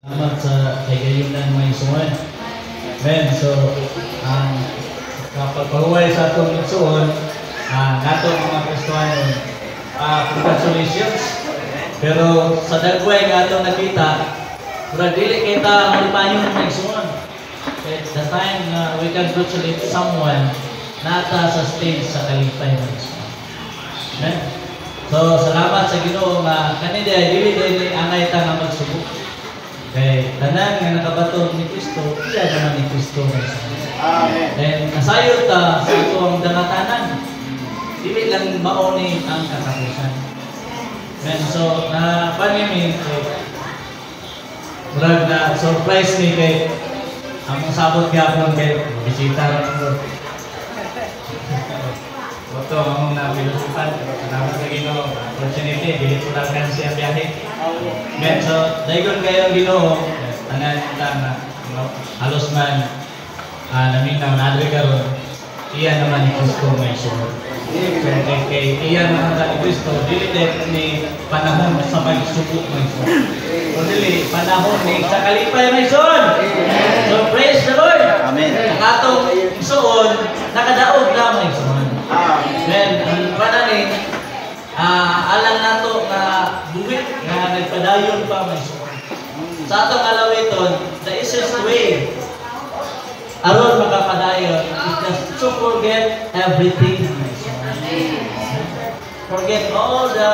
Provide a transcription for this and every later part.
Salamat sa kayunan mga isuon. Men, so ang kapagpahuway sa atong isuon, nato mga Kristiyano, congratulations. Pero sa dagway nga atong nakita, murag dili kita malipayon mga isuon. At the time we congratulate someone, nata sa stage sa kalipay mga isuon. Men, so salamat sa Ginoo nga kanina dili dili angay ta nga magsubok. Kay tanan nga nakabaton ni Kristo, iya naman ni Kristo. Amen. And nasayod ta sa itong dangatanan. Dili lang mauni ang katapusan. And so panimi murag na surprise ni kay ang sabot gyapon kay bisita ra ko. Oto ang na pilusutan, salamat sa Ginoo. Opportunity dili ko lang kan siya biyahe. Men, so daygon kayo Ginoo, tanan ta na halos man naminaw na adre karon. Iya naman ni Kristo may sulod. Kay iya naman ni Kristo, dili ni panahon sa pagsubok may sulod. O dili panahon ni sa kalipay may sulod. So praise the Lord. Amen. Ang atong isuon nakadaog na may sulod. Amen. Ang panani alang nato na buwit nga nagpadayon pa may sulod. Sa atong alawiton, the easiest way aron makapadayon is just to forget everything. Forget all the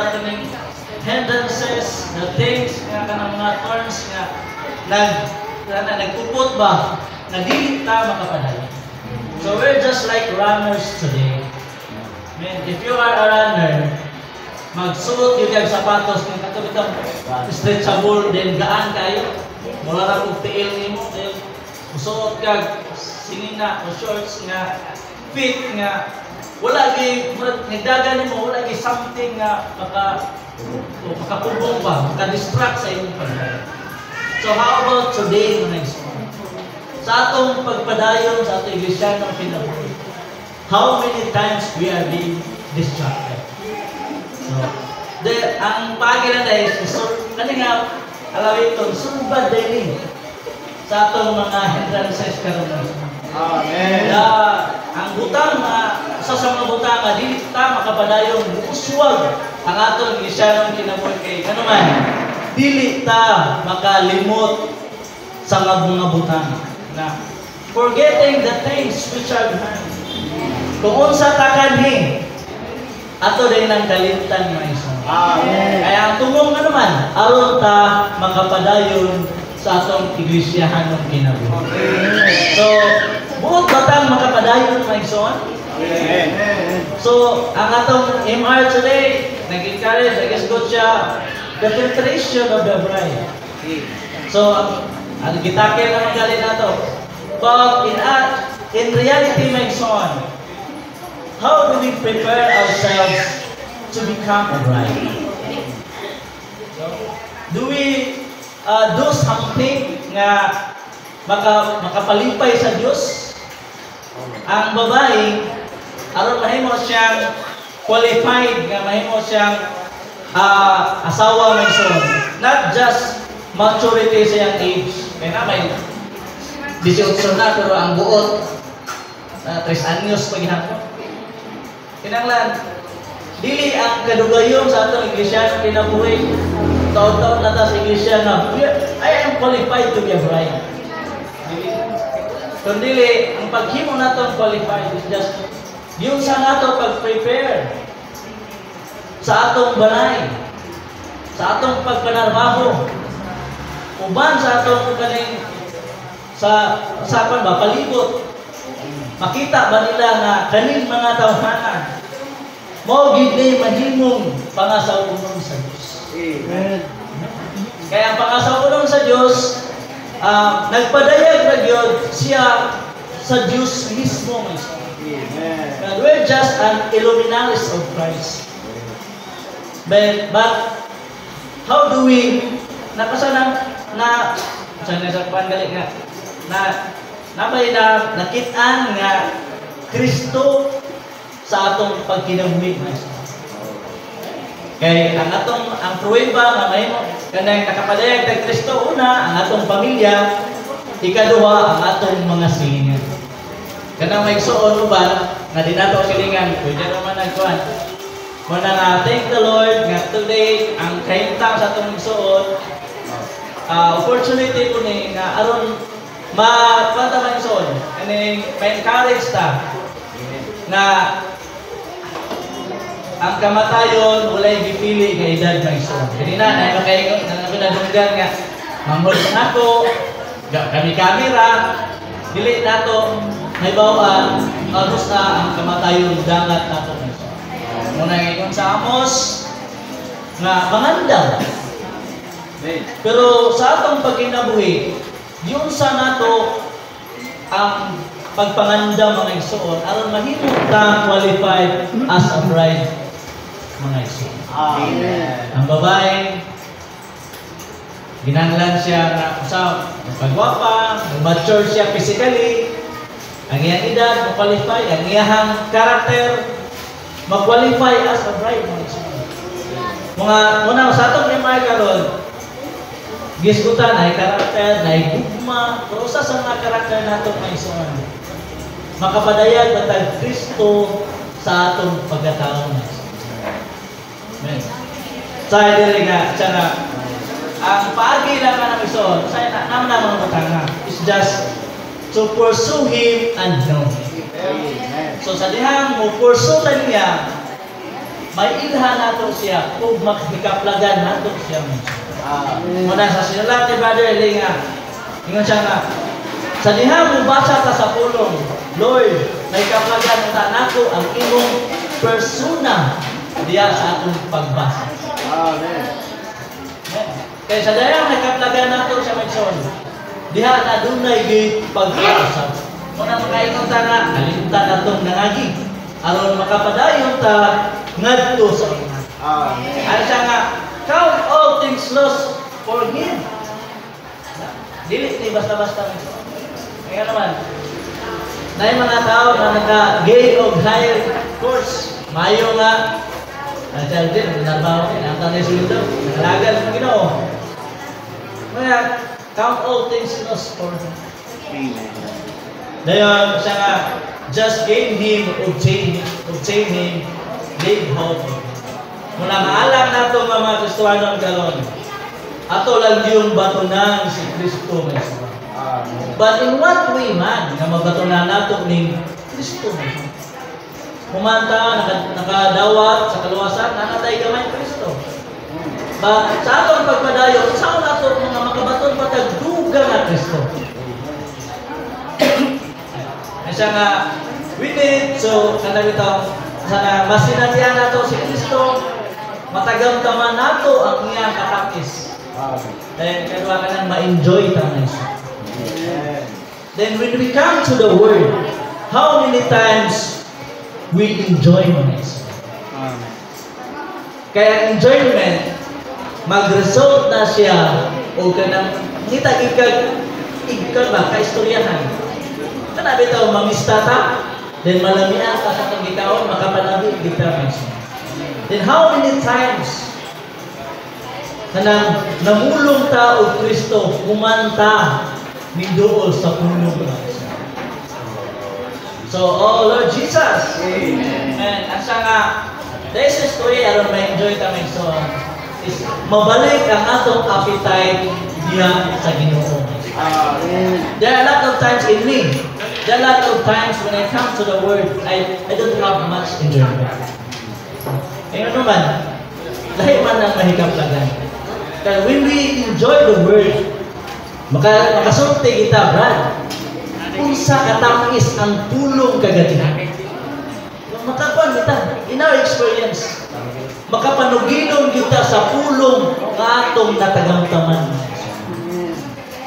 hindrances, the things nga kanang mga thorns nga nagpupot ba na dili ta makapadayon. So we're just like runners today. I mean, if you are a runner, magsuot yung sapatos ng katulitang stretchable din gaan kayo. Mula na kong tiil nimo, musuot ka sinina o shorts nga fit nga wala gi nagdagan nimo, wala gi something nga makapubong ba, maka-distract sa imong pagdayon. So how about today mga igsoon? Sa atong pagpadayon sa atong iglesia ng kinabuhi, how many times we are being distracted? So, ang pagilan na is, kanina, alawiton, sumbad din sa atong mga hindrances karon. Amen. Ang butang sa mga butang nga dili ta makapadayon uswag ang atong iglesia ng kinabuhi kay kanuman dili ta makalimot sa mga butang na forgetting the things which are behind. Kung unsa ta kanhi ato din ang kalimtan mga isa. Amen. Kaya ang tungong naman aron ta makapadayon sa atong iglesyahan ng kinabuhi. So, buot batang makapadayon mga igsoon. Amen. So, ang atong MR today, nag-encourage, nag-esgot siya, the preparation of the bride. So, ang gitakil naman galing nato. But in reality, my son, how do we prepare ourselves to become a bride? Do we do something nga makapalipay sa Diyos? Ang babae, aron mahimo siyang qualified nga mahimo siyang asawa may son. Not just maturity sa iyang age. Kaya na may 18 na pero ang buot 3 anyos paghihapon. Kinanglan, dili ang kadugayon sa atong iglesia na kinabuhi. Taon-taon na ta sa iglesia na I am qualified to be a bride. Kundi ang paghimo naton qualified is just yung sa nato pag-prepare sa atong balay, sa atong pagpanarbaho, uban sa atong kaning sa usapan ba palibot. Makita ba nila na kaning mga tawhanan mo gid ni mahimong pangasaunon sa Dios. Amen. Kaya ang pangasaunon sa Dios nagpadayag na gyud siya sa Dios mismo mga isa. Amen. We're just an illuminalis of Christ. But how do we sana sa panggali nga nabay na nakitaan nga Kristo sa atong pagkinabuhi. Kay ang pruweba nga mahimo kanang nakapadayag kay Kristo una ang atong pamilya, ikaduha ang atong mga silingan. Kanang may igsoon uban nga di nato silingan, pwede naman nagkuan. Muna nga thank the Lord nga today ang kahimtang sa atong igsoon opportunity po ni nga aron ma-kwanta man igsoon kaning ma-encourage ta na ang kamatayon walay gipili nga edad nga igsoon. Kani na ay makaingon na pinadunggan nga manghod nako kami kamera dili nato may bawaan almost na ang kamatayon dangat nato. Muna ngayon sa Amos nga mangandam. Pero sa atong pagkinabuhi, yun sa nato ang pagpangandam mga igsoon aron mahimo ta qualified as a bride mga igsoon. Amen. Ang babae ginanglan siya nga usa pagwapa, mature siya physically, ang iyang edad ma-qualify, ang iyang character ma-qualify as a bride mga igsoon. Mga muna sa atong limay karon gisgutan ay karakter, ay gugma, pero sa mga karakter nato mga igsoon makapadayag matag Kristo sa atong pagkatao. Amen. Sa diri nga siya ang paagi lang ng igsoon, sa naman matanga is just to pursue Him and know Him. So sa dihang mo pursue ta niya, may ilhan nato siya ug makikaplagan nato siya. Muna sa sinulat ni Brother Elinga, ingon siya nga, sa diha mo basa ta sa pulong, Lord, may kaplagan ta nako ang imong persona diya sa atong pagbasa. Amen. Kaya sa diha may kaplagan nato siya magson, diha na dunay gid pag-usab. Muna makaingon ta nga, kalimtan natong nangagi, aron makapadayon ta ngadto sa una. Ay siya nga, count all things lost for Him. Dili ni basta-basta. Kaya naman, na yung mga tao na naka-gain of higher course, mayo nga, nandiyan din, nabaw, nandiyan na yung daw, nalagal ng Ginoo. Kaya, count all things lost for Him. Dayon, siya nga, just gain Him, obtain Him, live hope. Muna maalam na ito mga Kristohanon karon. Ato lang yung batunan si Kristo may suwa. But in what way man na mabatunan nato ni Kristo may suwa? Kumanta, nakadawat sa kaluwasan, nanatay kamay Kristo. But sa atong pagpadayon, saan nato mga makabaton patagduga na Kristo? Kasi nga, we need, so, kanabitaw, sana masinatihan nato si Kristo, matagamdaman nato ang iyang katakis. Then, kaya ka nang ma-enjoy tayo. Then, when we come to the Word, how many times we enjoy it? Kaya enjoyment, mag-result na siya o kanang ngitag-igkag ba, kaistoryahan. Kanabi ito, mamistata, then malamian ka sa itong gikaon, makapanabi, gikaon. Then how many times kanang namulong ta og Kristo kumanta ning duol sa pulong. So, oh Lord Jesus. Amen. And asa nga this is the way aron ma-enjoy ta may so is mabalik ang atong appetite diha sa Ginoo. There are a lot of times in me. There are a lot of times when I come to the Word, I don't have much enjoyment. Ngayon naman, lahi man ang mahikaplagan. Kaya when we enjoy the Word, makasulti kita, Brad, unsa katamis ang pulong kagadihan. Makakuan kita, in our experience, makapanuginon kita sa pulong nga atong natagamtaman.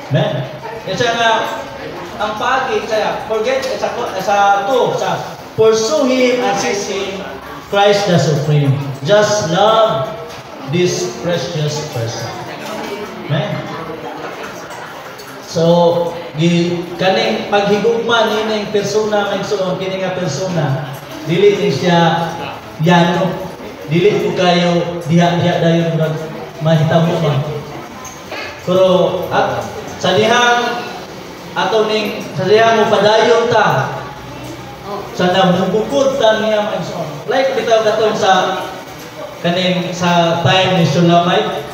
Amen. Kasi nga, ang pagi, kaya, forget, sa pursue Him and seek Him, Christ the Supreme. Just love this precious person. Amen. So, kaning paghigugma ni persona may suon kini nga persona dili ni siya yano dili ko kayo diha-diha dayon mahitabo ba. Pero at sa dihang ato ning sa dihang mo padayon ta sa nabubukod ta niya maison. Like bitaw katong sa kaning sa time ni Shulamite.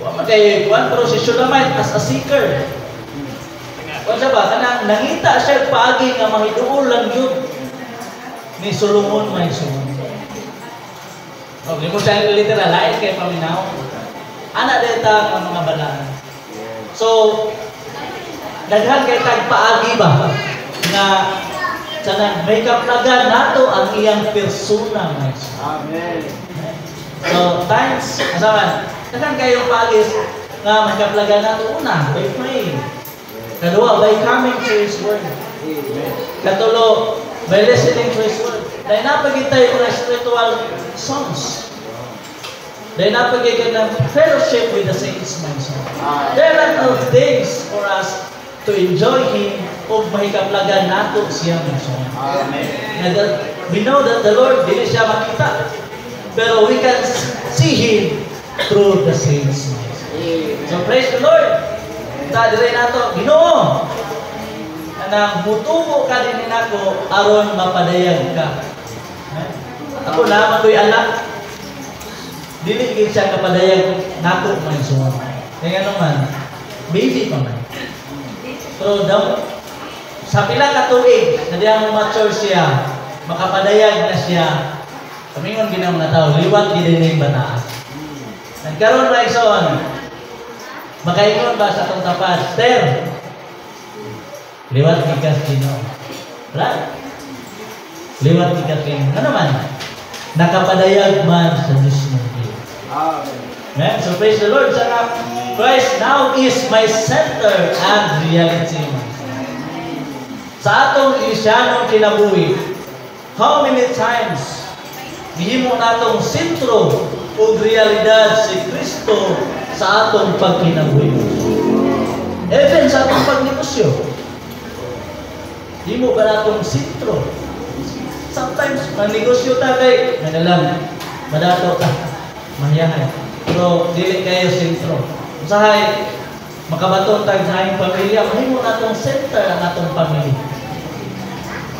Wa man kay kuan pero si Shulamite as a seeker. Kuan siya ba kanang nangita siya paagi nga mahiduol lang yun ni Solomon maison. Okay, mo siya literal lain kay paminaw. Ana deta ang mga balaan. So daghan kay tag paagi ba nga sana may kaplagan nato ang iyang persona maison. Amen. So times asaman daghan kayo paagi nga may kaplagan nato una by praying. Kadua by coming to His Word. Amen. Katulo by listening to His Word. Dahil napagitay ko na spiritual songs. Dahil napagigay ng fellowship with the saints, my son. There are no things for us to enjoy Him o mahikaplagan nato siya, my son. Amen. We know that the Lord, dili siya makita. Pero we can see Him through the saints, my son. So praise the Lord. Ta dire nato, Ginoo. Anang mutubo ka din nako aron mapadayag ka. Ako naman ko'y anak. Dili gid siya kapadayag nako man suwa. Kaya naman, baby pa man. So daw sa pila ka tuig na diha mo mature siya, makapadayag na siya. Kamingon ginang mga tao, liwat gid ning bata. Nagkaroon ra ison. Makaingon ba sa tong tapat? Ter. Liwat gikas Ginoo. Right? Liwat gikas Ginoo. Ano man? Nakapadayag man sa Diyos ng Diyos. Amen. So praise the Lord. Christ now is my center and reality. Sa atong Kristiyanong kinabuhi, how many times gihimo natong sentro o realidad si Kristo sa atong pagkinabuhi? Even sa atong pagnegosyo, himo ba natong sentro? Sometimes, manegosyo ta kay, manalang, madato ta, mahiyahay. Pero, dili kayo sentro. Usahay, makabaton tag sa aming pamilya, mahimo natong center ang atong pamilya.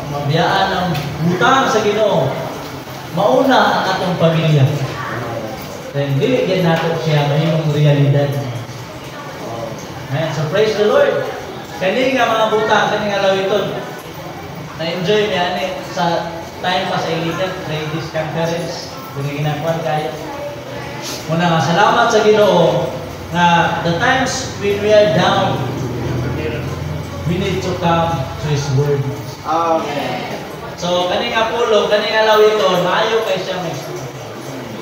Mabiyaan ang butang sa Ginoo, mauna ang atong pamilya. Then, dili gid nato siya, mahimong realidad. Amen. So, praise the Lord. Kani nga mga butang, kani nga lawiton, na-enjoy niya sa time pa sa ilitan, ladies conference, kung ginakuan kayo. Muna nga, salamat sa Ginoo na the times when we are down, we need to come to His Word. Amen. So, kaning Apollo, kaning alawiton, maayo kay siya may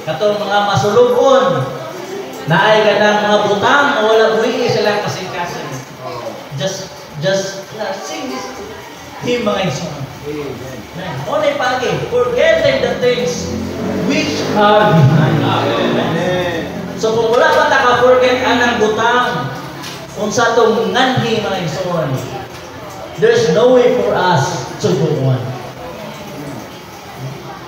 katong mga masulubon, naay ka ng mga butang, wala buhi sila kasing-kasing. Just sing this hymn mga isong. Amen. Only pagi, forgetting the things which are behind. Amen. So kung wala pa ta ka-forget anang butang, kung sa itong nganhi mga isong, there's no way for us to go on.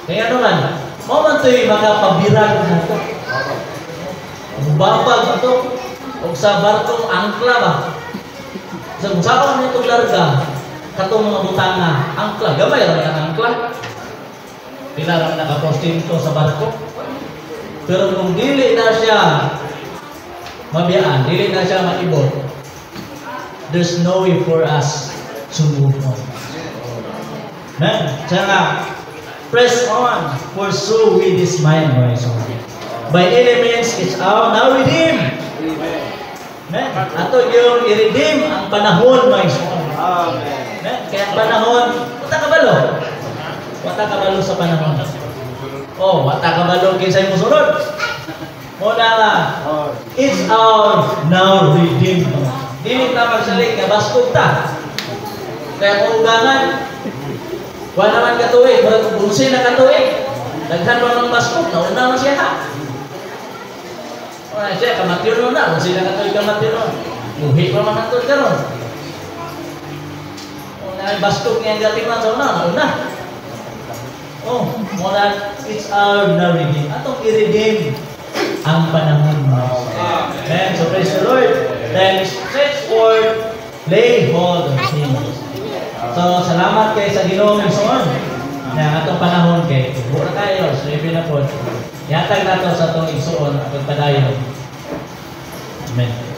Kaya naman, moment to'y makapabirag na ito. Babag na ito. O sa barkong angkla ba? Sa usapan nito larga, katong mga butang na angkla. Gamay lang ang angkla. Pila lang nakaposting ito sa barko. Pero kung dili na siya mabiyaan, dili na siya maibot, there's no way for us to move on. Amen. Kaya press on, pursue with this mind, boys. By any means, it's our now redeem. Amen. Ato yung i-redeem ang panahon, boys. Amen. Kaya ang panahon, wata kabalo. Wata kabalo sa panahon. Oh, wata kabalo kinsa yung musunod. Muna nga, it's our now redeem. Dili ta magsalik, kabaskog ta. Kaya kung ugangan, wala naman katuig, bulsi na katuig. Daghan pa ng baskog, nauna na siya ha. Wala siya, kamatyon na, bulsi na katuig kamatyon. Muhi pa man natod ka ron. Baskog niya ang gating man sa una, nauna. O Oh, muna, it's our na-redeem. Atong i-redeem ang panahon mo. Amen. So praise the Lord. Then stretch forth, lay hold of Him. So salamat kay sa Ginoong Isuon na atong panahon kay mura kayo, so na po. Yatag nato sa atong Isuon at pagpadayon. Amen.